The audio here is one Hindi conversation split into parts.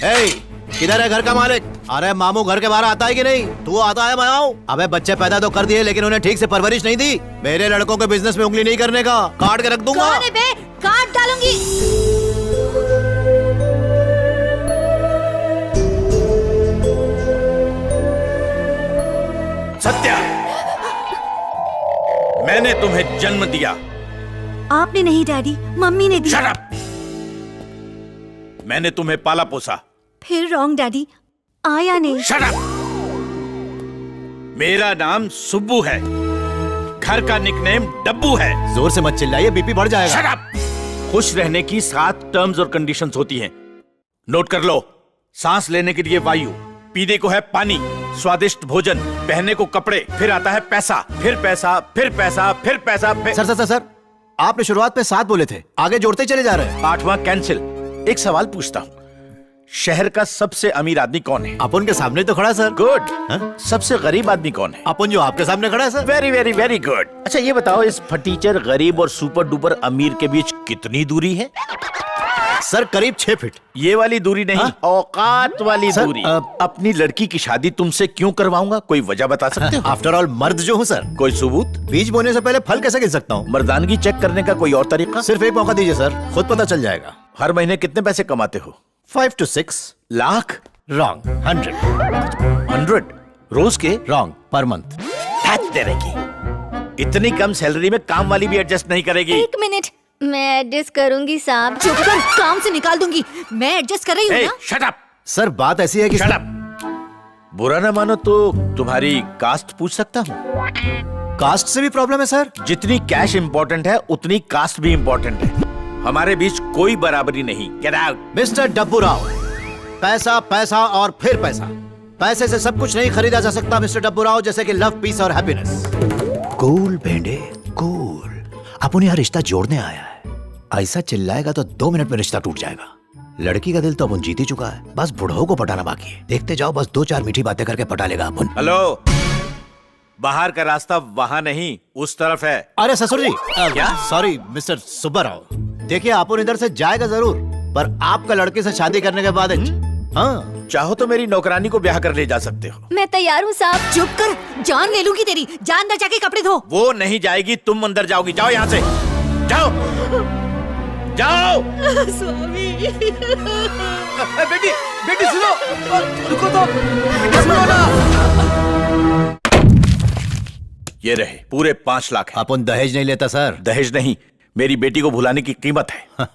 ए, किधर है घर का मालिक? अरे मामू घर के बाहर आता है कि नहीं? तू आता है मैं आऊं? अबे बच्चे पैदा तो कर दिए लेकिन उन्हें ठीक से परवरिश नहीं दी। मेरे लड़कों के बिजनेस में उंगली नहीं करने का, काट के रख दूंगा। कौन है बे? काट डालूंगी। सत्या, मैंने तुम्हें जन्म दिया। आपने नहीं डैडी, मम्मी ने दिया। Shut up! मैंने तुम्हें पाला पोसा। फिर रॉन्ग डैडी, आया नहीं। Shut up! मेरा नाम सुब्बू है, घर का निकनेम डब्बू है। जोर से मत चिल्लाइए, बीपी बढ़ जाएगा। Shut up! खुश रहने की 7 टर्म्स और कंडीशंस होती हैं। नोट कर लो। सांस लेने के लिए वायु, पीने को है पानी, स्वादिष्ट भोजन, पहनने को कपड़े, फिर आता है पैसा, फिर पैसा, फिर पैसा, फिर पैसा, फिर... सर, आपने शुरुआत पे 7 बोले थे, आगे जोड़ते ही चले जा रहे हैं। 8वां कैंसिल। एक सवाल पूछता हूँ, शहर का सबसे अमीर आदमी कौन है? अपन के सामने तो खड़ा है सर। गुड। सबसे गरीब आदमी कौन है? अपन जो आपके सामने खड़ा है sir. Very very very good. अच्छा ये बताओ, इस फटीचर गरीब और सुपर डुपर अमीर के बीच कितनी दूरी है? सर करीब 6 फीट। ये वाली दूरी नहीं, औकात वाली दूरी। अपनी लड़की की शादी तुमसे क्यों करवाऊंगा, कोई वजह बता सकते हो? आफ्टर ऑल मर्द जो हूँ सर। कोई सबूत? बीज बोने से पहले फल कैसे गिन सकता हूँ? मर्दानगी चेक करने का कोई और तरीका? सिर्फ एक मौका दीजिए सर, खुद पता चल जाएगा। हर महीने कितने पैसे कमाते हो? 5 to 6 लाख? रॉन्ग। 100 रोज के? Wrong, per month. इतनी कम सैलरी में काम वाली भी एडजस्ट नहीं करेगी। एक मिनट, मैं एडजस्ट करूंगी साहब। चुप कर, काम से निकाल दूंगी। मैं एडजस्ट कर रही हूँ ना। Shut up! सर बात ऐसी है कि शट अप! बुरा ना मानो तो तुम्हारी कास्ट पूछ सकता हूँ? कास्ट से भी प्रॉब्लम है सर। जितनी कैश इंपॉर्टेंट है उतनी कास्ट भी इंपॉर्टेंट है। हमारे बीच कोई बराबरी नहीं। Get out! मिस्टर डब्बू राव, पैसा पैसा और फिर पैसा। पैसे से सब कुछ नहीं खरीदा जा सकता मिस्टर डब्बू राव, जैसे कि लव, पीस और हैप्पीनेस। कूल भेंडे कूल। अपन यहाँ रिश्ता जोड़ने आया है। ऐसा चिल्लाएगा तो 2 मिनट में रिश्ता टूट जाएगा। लड़की का दिल तो अपन जीत ही चुका है, बस बुढ़ऊ को पटाना बाकी है। देखते जाओ, बस 2-4 मीठी बातें करके पटा लेगा अपन। हेलो, बाहर का रास्ता वहां नहीं, उस तरफ है। अरे ससुर जी, क्या? Sorry mister Subba Rao. देखिए अपन इधर से जाएगा जरूर, पर आपका लड़के से शादी करने के बाद हाँ, चाहो तो मेरी नौकरानी को ब्याह कर ले जा सकते हो। मैं तैयार हूँ साहब। चुप कर, जान ले लूंगी तेरी। जा अंदर जाके कपड़े धो। वो नहीं जाएगी, तुम अंदर जाओगी। जाओ यहाँ से, जाओ जाओ। स्वामी, बेटी बेटी सुनो, रुको तो, बेटी सुनो ना। ये रहे पूरे 5 लाख है। अपन दहेज नहीं लेता सर। दहेज नहीं, मेरी बेटी को भुलाने की कीमत है।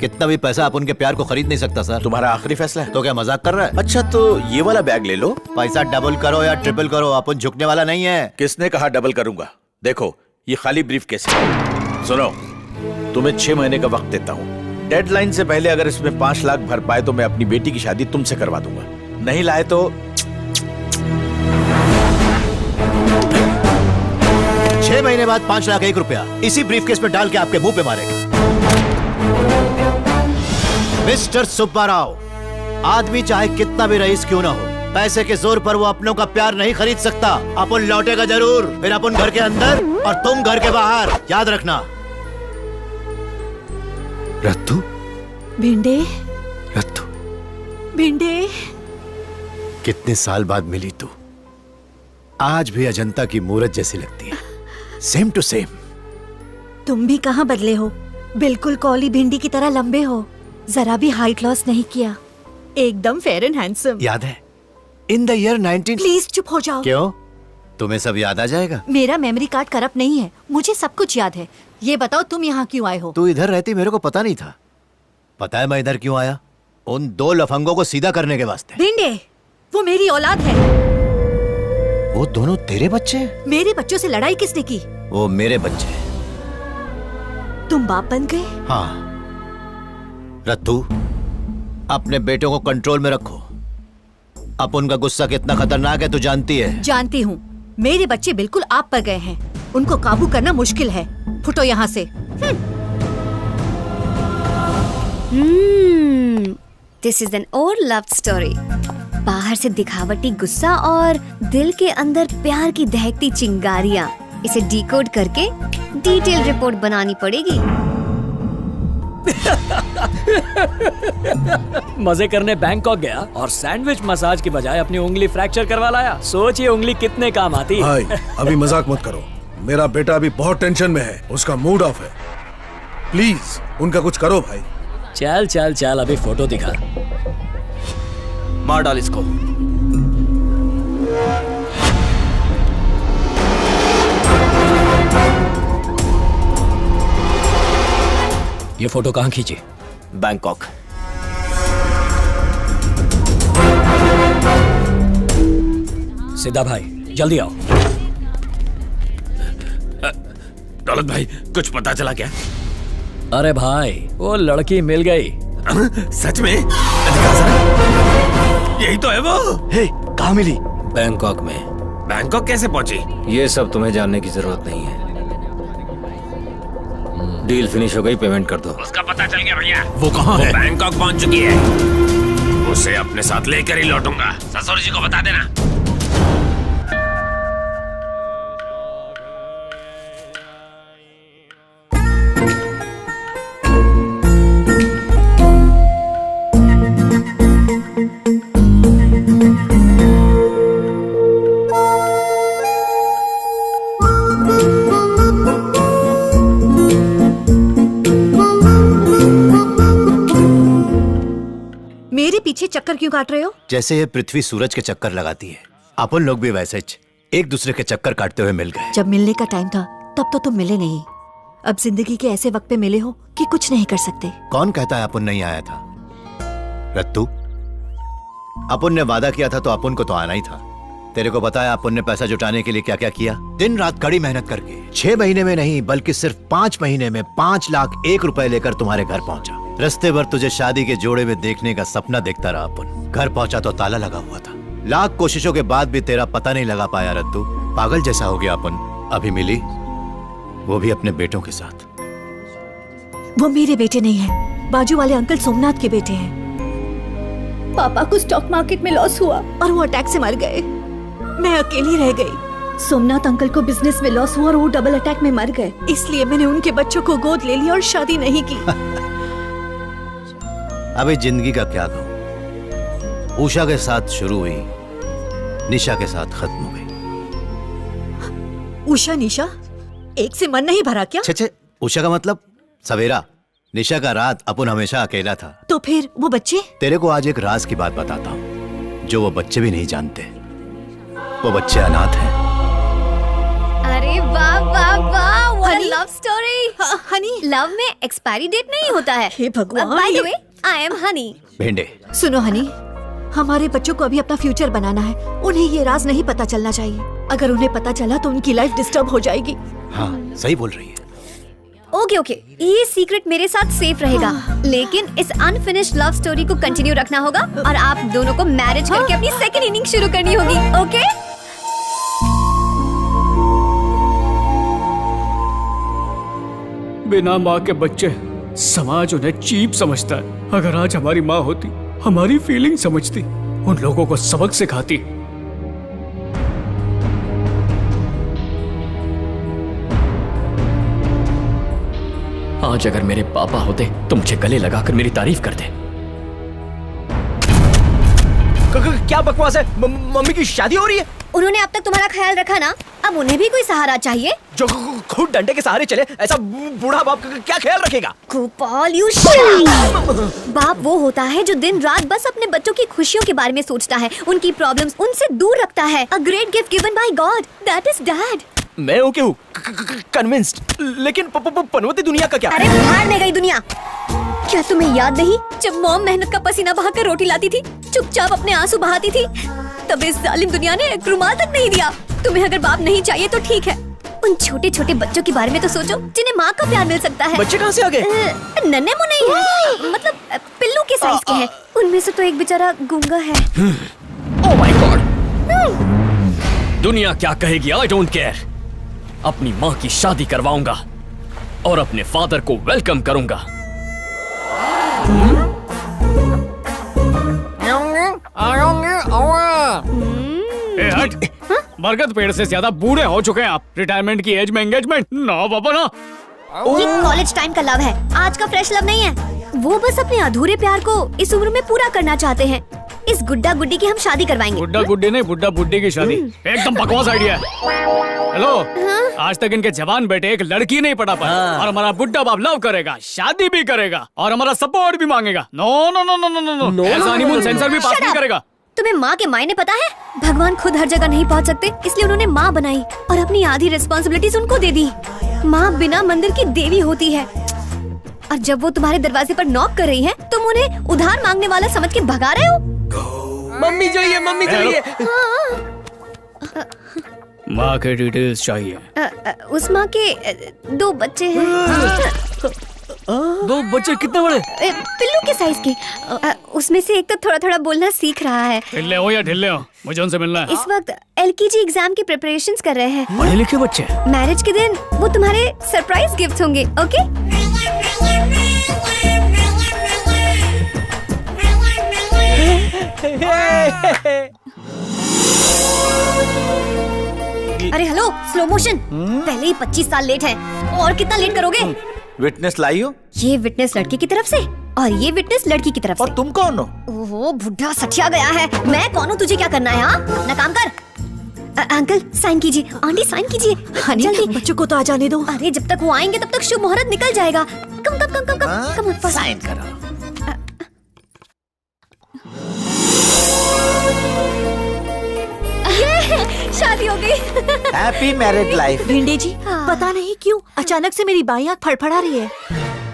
कितना भी पैसा अपन के प्यार को खरीद नहीं सकता सर। तुम्हारा आखिरी फैसला है। तो क्या मजाक कर रहा है? अच्छा तो ये वाला बैग ले लो। पैसा डबल करो या ट्रिपल करो, अपन झुकने वाला नहीं है। किसने कहा डबल करूंगा? देखो ये खाली ब्रीफ केस है। सुनो, तुम्हें 6 महीने का वक्त देता हूँ। डेडलाइन से पहले अगर इसमें 5 लाख भर पाए तो मैं अपनी बेटी की शादी तुमसे करवा दूंगा। नहीं लाए तो 6 महीने बाद 5 लाख 1 रुपया इसी ब्रीफकेस में डाल के आपके मुंह पे मारेगा। मिस्टर सुब्बा राव, आदमी चाहे कितना भी रईस क्यों ना हो, पैसे के जोर पर वो अपनों का प्यार नहीं खरीद सकता। अपन लौटेगा जरूर, फिर अपन घर के अंदर और तुम घर के बाहर, याद रखना। रत्तू, भिंडे, रत्तू, भिंडे। कितने साल बाद मिली तू, आज भी अजंता की मूरत जैसी लगती है। Same to same. तुम भी कहाँ बदले हो, बिल्कुल कौली भिंडी की तरह लंबे हो। जरा भी हाइट लॉस नहीं किया, एकदम फेयर एंड हैंडसम। याद है इन द ईयर 19... प्लीज चुप हो जाओ। क्यों, तुम्हें सब याद आ जाएगा? मेरा मेमोरी कार्ड करप्ट नहीं है, मुझे सब कुछ याद है। ये बताओ तुम यहाँ क्यों आए हो? तू इधर रहती मेरे को पता नहीं था। पता है मैं इधर क्यों आया? उन 2 लफंगों को सीधा करने के वास्ते। भिंडे, वो मेरी औलाद है। वो दोनों तेरे बच्चे? मेरे बच्चों से लड़ाई किसने की? वो मेरे बच्चे। तुम बाप बन गए? हाँ। रत्तू, अपने बेटों को कंट्रोल में रखो। अब उनका गुस्सा कितना खतरनाक है तू जानती है। जानती हूँ, मेरे बच्चे बिल्कुल आप पर गए हैं। उनको काबू करना मुश्किल है। फुटो यहाँ से। This is an old love story. बाहर से दिखावटी गुस्सा और दिल के अंदर प्यार की दहकती चिंगारियाँ। इसे डिकोड करके डिटेल रिपोर्ट बनानी पड़ेगी। मजे करने बैंकॉक गया और सैंडविच मसाज की बजाय अपनी उंगली फ्रैक्चर करवा लाया। सोचिए उंगली कितने काम आती। भाई अभी मजाक मत करो, मेरा बेटा अभी बहुत टेंशन में है, उसका मूड ऑफ है। प्लीज उनका कुछ करो भाई। चल चल चल अभी फोटो दिखा। मार डाल इसको। ये फोटो कहाँ खींची? बैंकॉक। सीधा भाई जल्दी आओ। दौलत भाई कुछ पता चला क्या? अरे भाई वो लड़की मिल गई। सच में? दिखा जरा। यही तो है वो। हे, कहाँ मिली? बैंकॉक में। बैंकॉक कैसे पहुंची? ये सब तुम्हें जानने की जरूरत नहीं है। डील फिनिश हो गई, पेमेंट कर दो। उसका पता चल गया भैया। वो कहाँ है? बैंकॉक पहुंच चुकी है। उसे अपने साथ लेकर ही लौटूंगा। ससुर जी को बता देना। मेरे पीछे चक्कर क्यों काट रहे हो? जैसे ये पृथ्वी सूरज के चक्कर लगाती है, अपन लोग भी वैसे एक दूसरे के चक्कर काटते हुए मिल गए। जब मिलने का टाइम था तब तो तुम मिले नहीं। अब जिंदगी के ऐसे वक्त पे मिले हो कि कुछ नहीं कर सकते। कौन कहता है अपन नहीं आया था? रत्तू, अपन ने वादा किया था तो अपन को तो आना ही था। तेरे को पता है अपन ने पैसा जुटाने के लिए क्या क्या किया? दिन रात कड़ी मेहनत करके 6 महीने में नहीं बल्कि सिर्फ 5 महीने में 5,01,000 रुपए लेकर तुम्हारे घर पहुंचा। रास्ते भर तुझे शादी के जोड़े में देखने का सपना देखता रहा अपन। घर पहुंचा तो ताला लगा हुआ था। लाख कोशिशों के बाद भी तेरा पता नहीं लगा पाया रत्तू। पागल जैसा हो गया अपन। अभी मिली, वो भी अपने बेटों के साथ। वो मेरे बेटे नहीं है, बाजू वाले अंकल सोमनाथ के बेटे हैं। पापा को स्टॉक मार्केट में लॉस हुआ और वो अटैक से मर गए। मैं अकेली रह गई। सोमनाथ अंकल को बिजनेस में लॉस हुआ और वो डबल अटैक में मर गए। इसलिए मैंने उनके बच्चों को गोद ले लिया और शादी नहीं की। अभी जिंदगी का क्या कहूं? उषा के साथ शुरू हुई, निशा के साथ खत्म हो गई। उषा निशा एक से मन नहीं भरा क्या? छे, उषा का मतलब सवेरा, निशा का रात। अपन हमेशा अकेला था। तो फिर वो बच्चे? तेरे को आज एक राज की बात बताता हूँ जो वो बच्चे भी नहीं जानते। वो बच्चे अनाथ हैं। अरे वाह वाह वाह, what Honey? Love story. Honey, love में एक्सपायरी डेट नहीं होता है। हे भगवान, बाय द ये- वे, आई एम हनी। भेंडे, सुनो हनी, हमारे बच्चों को अभी अपना फ्यूचर बनाना है। उन्हें ये राज नहीं पता चलना चाहिए। अगर उन्हें पता चला तो उनकी लाइफ डिस्टर्ब हो जाएगी। हाँ सही बोल रही है। ओके ओके, ये सीक्रेट मेरे साथ सेफ रहेगा, लेकिन इस अनफिनिश्ड लव स्टोरी को कंटिन्यू रखना होगा और आप दोनों को मैरिज करके अपनी सेकंड इनिंग शुरू करनी होगी। ओके? बिना माँ के बच्चे, समाज उन्हें चीप समझता है। अगर आज हमारी माँ होती, हमारी फीलिंग समझती, उन लोगों को सबक सिखाती। आज अगर मेरे पापा होते तो मुझे गले लगाकर मेरी तारीफ करते। क्या बकवास है? मम्मी की शादी हो रही है। उन्होंने अब तक तुम्हारा ख्याल रखा ना, अब उन्हें भी कोई सहारा चाहिए। जो खुद डंडे के सहारे चले, ऐसा बूढ़ा बाप का क्या ख्याल रखेगा? Gopal, you shut. बाप वो होता है जो दिन रात बस अपने बच्चों की खुशियों के बारे में सोचता है, उनकी प्रॉब्लम्स उनसे दूर रखता है। A great gift given by God, that is dad. मैं ओके हूँ, कन्विंस्ड, लेकिन पनवती दुनिया का क्या? अरे भाड़ में गई दुनिया। क्या तुम्हें याद नहीं जब मॉम मेहनत का पसीना बहाकर रोटी लाती थी, चुपचाप अपने आंसू बहाती थी, तब इस जालिम दुनिया ने एक रुमाल तक नहीं दिया। तुम्हें अगर बाप नहीं चाहिए तो ठीक है, उन छोटे छोटे बच्चों के बारे में तो सोचो जिन्हें माँ का प्यार मिल सकता है। बच्चे कहाँ से आ गए? नन्हे मुन्ने ही हैं, मतलब पिल्लू के साइज के हैं। उनमें से तो एक बेचारा गूंगा है। ओह माय गॉड, दुनिया क्या कहेगी आई डोंट केयर। अपनी माँ की शादी करवाऊंगा और अपने फादर को वेलकम करूंगा। ए हट, बरगद पेड़ से ज्यादा बूढ़े हो चुके हैं आप। रिटायरमेंट की एज में एंगेजमेंट ना बाबा ना। ये कॉलेज टाइम का लव है, आज का फ्रेश लव नहीं है। वो बस अपने अधूरे प्यार को इस उम्र में पूरा करना चाहते हैं। इस गुड्डा गुड्डी की हम शादी करवाएंगे। बुड्ढा गुड्डी नहीं, बुड्ढा बुड्ढी की शादी। एकदम बकवास आइडिया है। हेलो, आज तक इनके जवान बेटे एक लड़की नहीं पटा पाए और हमारा बुड्ढा बाप लव करेगा, शादी भी करेगा और हमारा सपोर्ट भी मांगेगा। No no no no no no, ऐसा हनीमून सेंसर भी पास Shut नहीं up! करेगा। तुम्हें माँ के मायने पता है? भगवान खुद हर जगह नहीं पहुँच सकते, इसलिए उन्होंने माँ बनाई और अपनी आधी रिस्पॉन्सिबिलिटीज उनको दे दी। माँ बिना मंदिर की देवी होती है और जब वो तुम्हारे दरवाजे पर नॉक कर रही है, तुम उन्हें उधार मांगने वाला समझ के भगा रहे हो। मम्मी चाहिए, मम्मी चाहिए। माँ के डिटेल्स चाहिए। उस माँ के 2 बच्चे हैं। 2 बच्चे कितने बड़े? पिल्लू के साइज के। उसमें से एक तो थोड़ा थोड़ा बोलना सीख रहा है। ढिल्ले हो या ढिल्ले हो, मुझे उनसे मिलना है। इस वक्त LKG एग्जाम की प्रिपरेशंस कर रहे हैं। पढ़े लिखे बच्चे। मैरिज के दिन वो तुम्हारे सरप्राइज गिफ्ट होंगे। ओके? अरे हेलो, स्लो मोशन। पहले ही 25 साल लेट है और कितना लेट करोगे? विटनेस लाई हो? ये विटनेस लड़के की तरफ से और ये विटनेस लड़की की तरफ और से। तुम कौन हो? ओहो, बुढ़ा सठिया गया है। मैं कौन हूँ, तुझे क्या करना है? हाँ, अपना काम कर। अंकल साइन कीजिए, आंटी साइन कीजिए। हनी, जल्दी। बच्चों को तो आ जाने दो। अरे जब तक वो आएंगे तब तक शुभ मुहूर्त निकल जाएगा। कम कम कम कम कम कम ऑन, साइन करो। शादी हो गई। Happy married life. Bhinde ji, पता नहीं क्यों अचानक से मेरी बाई आंख फड़फड़ा रही है।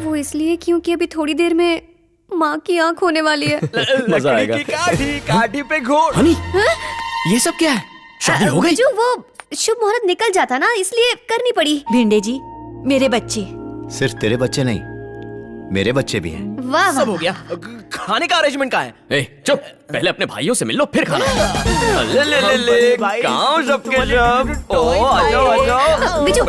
वो इसलिए क्योंकि अभी थोड़ी देर में माँ की आंख होने वाली है। मजा आएगा। काठी काठी पे घोड़। हनी, ये सब क्या है? शादी हो गई? जो वो शुभ मुहूर्त निकल जाता ना, इसलिए करनी पड़ी। भिंडे जी, मेरे बच्चे। सिर्फ तेरे बच्चे नहीं, मेरे बच्चे भी हैं। वाह सब हो वाह। गया। खाने का अरेंजमेंट कहाँ है? ए, चुप। पहले अपने भाइयों से मिल लो, फिर खाना। ले ले ले ले, गाँव सबके सब। ओ, आ जाओ आ जाओ। बिजू